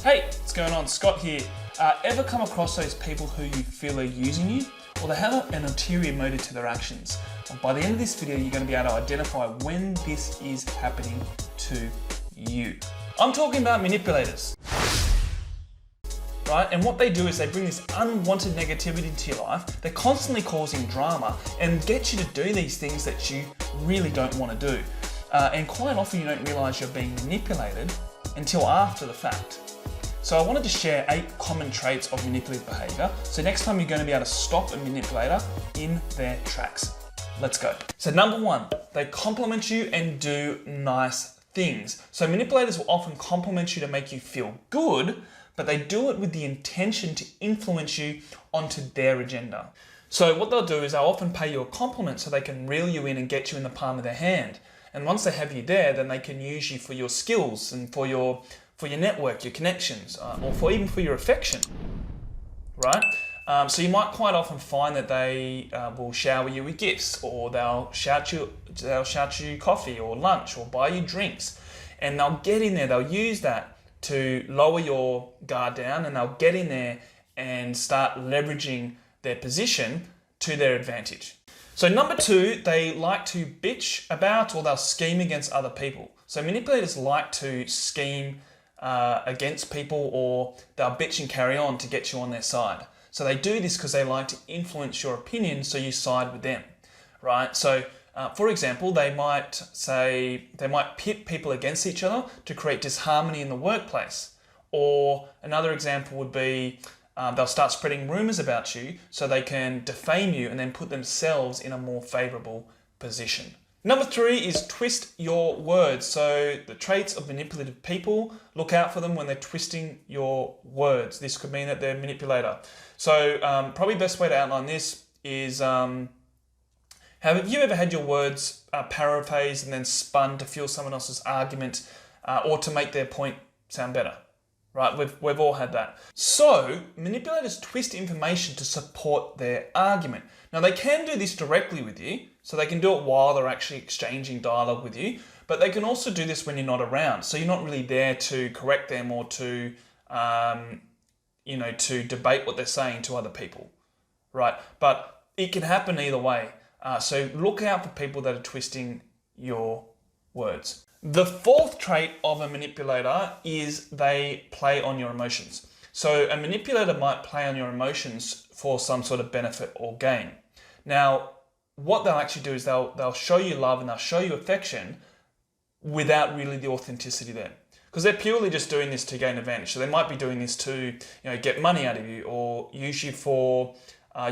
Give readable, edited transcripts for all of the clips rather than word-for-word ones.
Hey, what's going on? Scott here. Ever come across those people who you feel are using you? Or they have an ulterior motive to their actions? Well, by the end of this video, you're going to be able to identify when this is happening to you. I'm talking about manipulators. Right? And what they do is they bring this unwanted negativity into your life. They're constantly causing drama and get you to do these things that you really don't want to do. And quite often you don't realize you're being manipulated until after the fact. So I wanted to share 8 common traits of manipulative behaviour. So next time you're going to be able to stop a manipulator in their tracks. Let's go. So number 1, they compliment you and do nice things. So manipulators will often compliment you to make you feel good, but they do it with the intention to influence you onto their agenda. So what they'll do is they'll often pay you a compliment so they can reel you in and get you in the palm of their hand. And once they have you there, then they can use you for your skills and for your network, your connections, or even for your affection, right? So you might quite often find that they will shower you with gifts, or they'll shout you coffee or lunch, or buy you drinks, and they'll get in there. They'll use that to lower your guard down, and they'll get in there and start leveraging their position to their advantage. So number 2, they like to bitch about, or they'll scheme against other people. So manipulators like to scheme against people, or they'll bitch and carry on to get you on their side. So they do this because they like to influence your opinion so you side with them, right? So for example, they might pit people against each other to create disharmony in the workplace. Or another example would be they'll start spreading rumors about you so they can defame you and then put themselves in a more favorable position. Number 3 is twist your words. So the traits of manipulative people, look out for them when they're twisting your words. This could mean that they're a manipulator. So probably best way to outline this is, have you ever had your words paraphrased and then spun to fuel someone else's argument or to make their point sound better? Right, we've all had that. So manipulators twist information to support their argument. Now they can do this directly with you, so they can do it while they're actually exchanging dialogue with you, but they can also do this when you're not around. So you're not really there to correct them or to, to debate what they're saying to other people, right? But it can happen either way. So look out for people that are twisting your words. The 4th trait of a manipulator is they play on your emotions. So a manipulator might play on your emotions for some sort of benefit or gain. Now, what they'll actually do is they'll show you love and they'll show you affection without really the authenticity there. Because they're purely just doing this to gain advantage. So they might be doing this to get money out of you, or use you for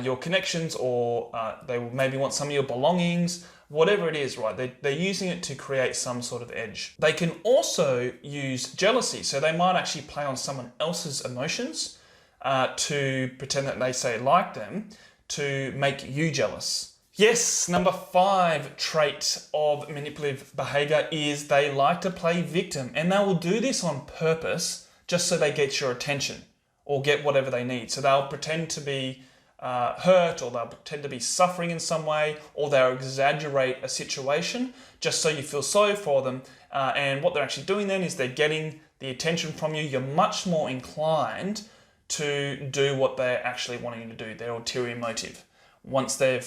your connections, or they will maybe want some of your belongings. Whatever it is, right? They're using it to create some sort of edge. They can also use jealousy. So they might actually play on someone else's emotions to pretend that they say like them to make you jealous. Yes, number 5 trait of manipulative behavior is they like to play victim, and they will do this on purpose just so they get your attention or get whatever they need. So they'll pretend to be hurt, or they'll pretend to be suffering in some way, or they'll exaggerate a situation just so you feel sorry for them. And what they're actually doing then is they're getting the attention from you. You're much more inclined to do what they're actually wanting you to do, their ulterior motive. Once they're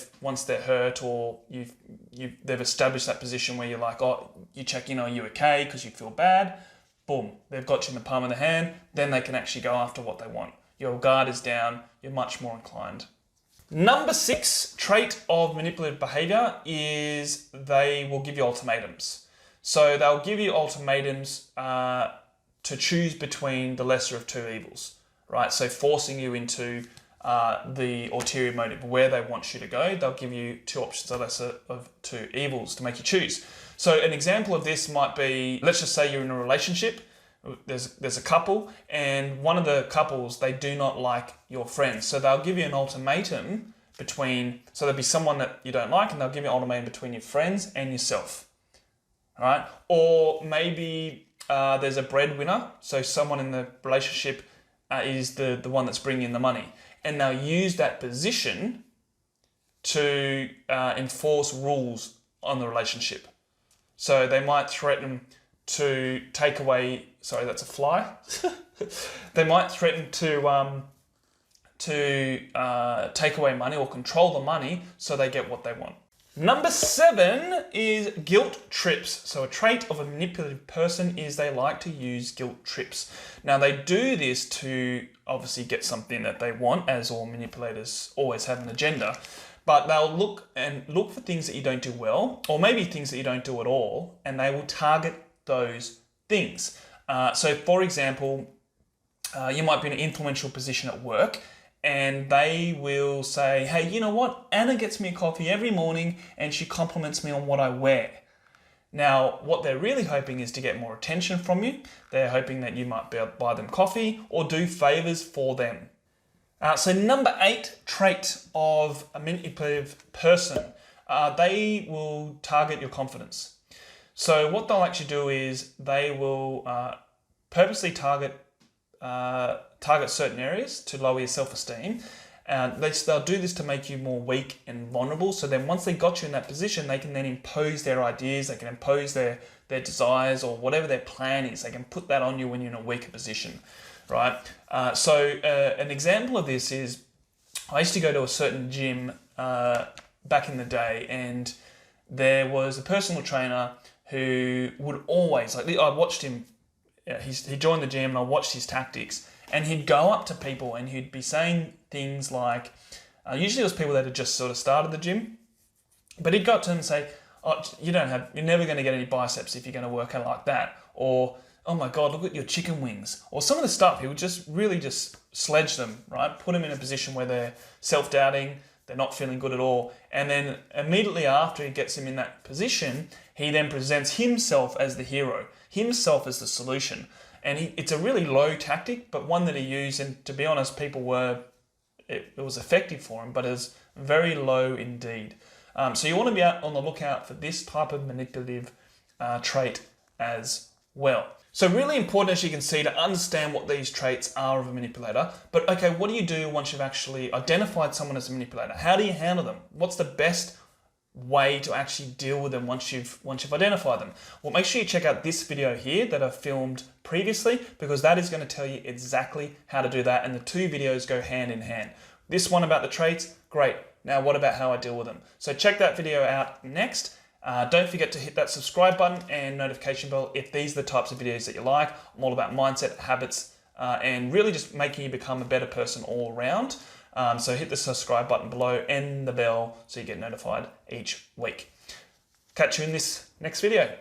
hurt, or they've established that position where you're like, oh, you check in, are you okay? Because you feel bad. Boom, they've got you in the palm of the hand. Then they can actually go after what they want. Your guard is down, you're much more inclined. Number 6 trait of manipulative behavior is they will give you ultimatums. So they'll give you ultimatums to choose between the lesser of 2 evils, right? So forcing you into the ulterior motive, where they want you to go. They'll give you 2 options, the lesser of 2 evils, to make you choose. So an example of this might be, let's just say you're in a relationship. There's a couple, and one of the couples, they do not like your friends. So they'll give you an ultimatum so there'll be someone that you don't like, and they'll give you an ultimatum between your friends and yourself. All right? Or maybe there's a breadwinner. So someone in the relationship is the one that's bringing in the money. And they'll use that position to enforce rules on the relationship. So they might threaten to take away, sorry, that's a fly. They might threaten to take away money or control the money so they get what they want. Number 7 is guilt trips. So a trait of a manipulative person is they like to use guilt trips. Now they do this to obviously get something that they want, as all manipulators always have an agenda, but they'll look for things that you don't do well, or maybe things that you don't do at all, and they will target those things. So for example, you might be in an influential position at work, and they will say, hey, you know what? Anna gets me a coffee every morning and she compliments me on what I wear. Now, what they're really hoping is to get more attention from you. They're hoping that you might be able to buy them coffee or do favors for them. So number 8 trait of a manipulative person, they will target your confidence. So what they'll actually do is they will purposely target certain areas to lower your self-esteem. They'll do this to make you more weak and vulnerable. So then once they got you in that position, they can then impose their ideas, they can impose their desires or whatever their plan is. They can put that on you when you're in a weaker position, right? So an example of this is, I used to go to a certain gym back in the day, and there was a personal trainer who would always, I watched him, he joined the gym and I watched his tactics, and he'd go up to people and he'd be saying things like, usually it was people that had just sort of started the gym, but he'd go up to them and say, oh, you're never going to get any biceps if you're going to work out like that. Or, oh my God, look at your chicken wings. Or some of the stuff, he would just really just sledge them, right? Put them in a position where they're self-doubting, they're not feeling good at all. And then immediately after he gets him in that position, he then presents himself as the hero, himself as the solution. And it's a really low tactic, but one that he used, and to be honest, it was effective for him, but it was very low indeed. So you want to be out on the lookout for this type of manipulative trait as well. So really important, as you can see, to understand what these traits are of a manipulator. But okay, what do you do once you've actually identified someone as a manipulator? How do you handle them? What's the best way to actually deal with them once you've identified them? Well, make sure you check out this video here that I've filmed previously, because that is going to tell you exactly how to do that, and the two videos go hand in hand. This one about the traits, great. Now what about how I deal with them? So check that video out next. Don't forget to hit that subscribe button and notification bell if these are the types of videos that you like. I'm all about mindset, habits, and really just making you become a better person all around. So hit the subscribe button below and the bell so you get notified each week. Catch you in this next video.